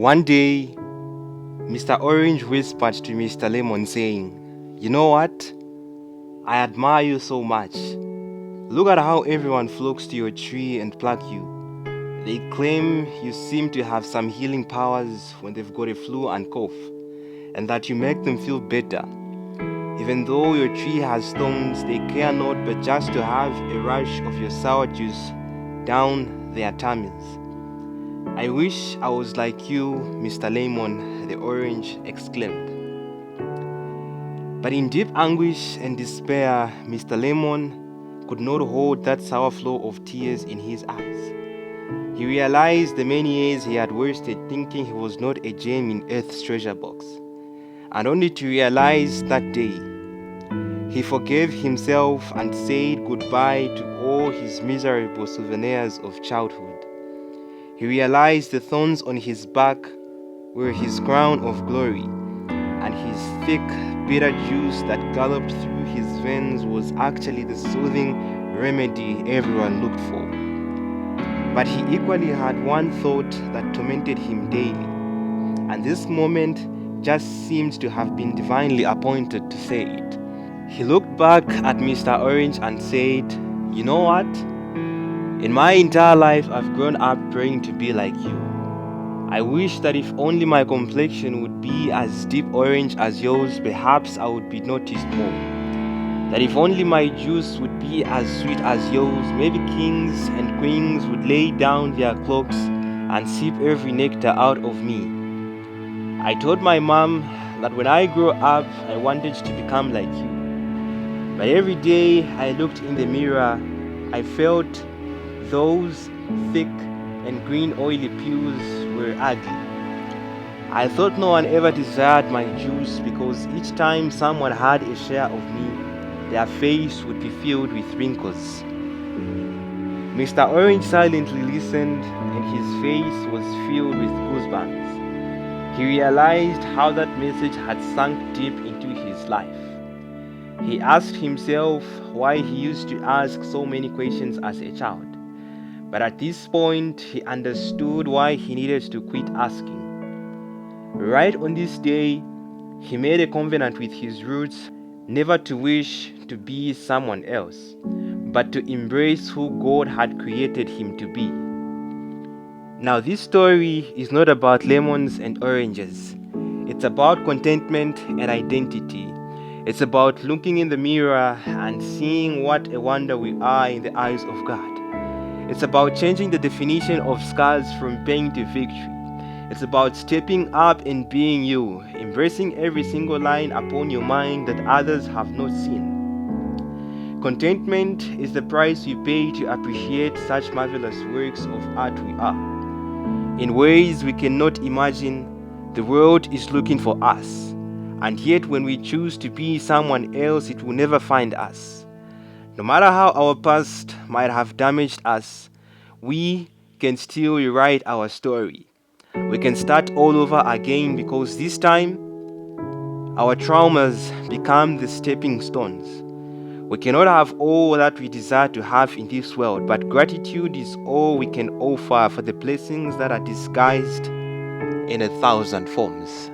One day, Mr. Orange whispered to Mr. Lemon, saying, "You know what? I admire you so much. Look at how everyone flocks to your tree and pluck you. They claim you seem to have some healing powers when they've got a flu and cough, and that you make them feel better. Even though your tree has thorns, they care not but just to have a rush of your sour juice down their tummies. I wish I was like you, Mr. Lemon," the orange exclaimed. But in deep anguish and despair, Mr. Lemon could not hold that sour flow of tears in his eyes. He realized the many years he had wasted thinking he was not a gem in Earth's treasure box, and only to realize that day. He forgave himself and said goodbye to all his miserable souvenirs of childhood. He realized the thorns on his back were his crown of glory, and his thick, bitter juice that galloped through his veins was actually the soothing remedy everyone looked for. But he equally had one thought that tormented him daily, and this moment just seemed to have been divinely appointed to say it. He looked back at Mr. Orange and said, "You know what? In my entire life, I've grown up praying to be like you. I wish that if only my complexion would be as deep orange as yours, perhaps I would be noticed more. That if only my juice would be as sweet as yours, maybe kings and queens would lay down their cloaks and sip every nectar out of me. I told my mom that when I grow up, I wanted to become like you. But every day I looked in the mirror, I felt those thick and green oily pews were ugly. I thought no one ever desired my juice because each time someone had a share of me, their face would be filled with wrinkles." Mr. Orange silently listened, and his face was filled with goosebumps. He realized how that message had sunk deep into his life. He asked himself why he used to ask so many questions as a child. But at this point, he understood why he needed to quit asking. Right on this day, he made a covenant with his roots never to wish to be someone else, but to embrace who God had created him to be. Now, this story is not about lemons and oranges. It's about contentment and identity. It's about looking in the mirror and seeing what a wonder we are in the eyes of God. It's about changing the definition of scars from pain to victory. It's about stepping up and being you, embracing every single line upon your mind that others have not seen. Contentment is the price we pay to appreciate such marvelous works of art we are. In ways we cannot imagine, the world is looking for us, and yet when we choose to be someone else, it will never find us. No matter how our past might have damaged us, we can still rewrite our story. We can start all over again because this time, our traumas become the stepping stones. We cannot have all that we desire to have in this world, but gratitude is all we can offer for the blessings that are disguised in 1,000 forms.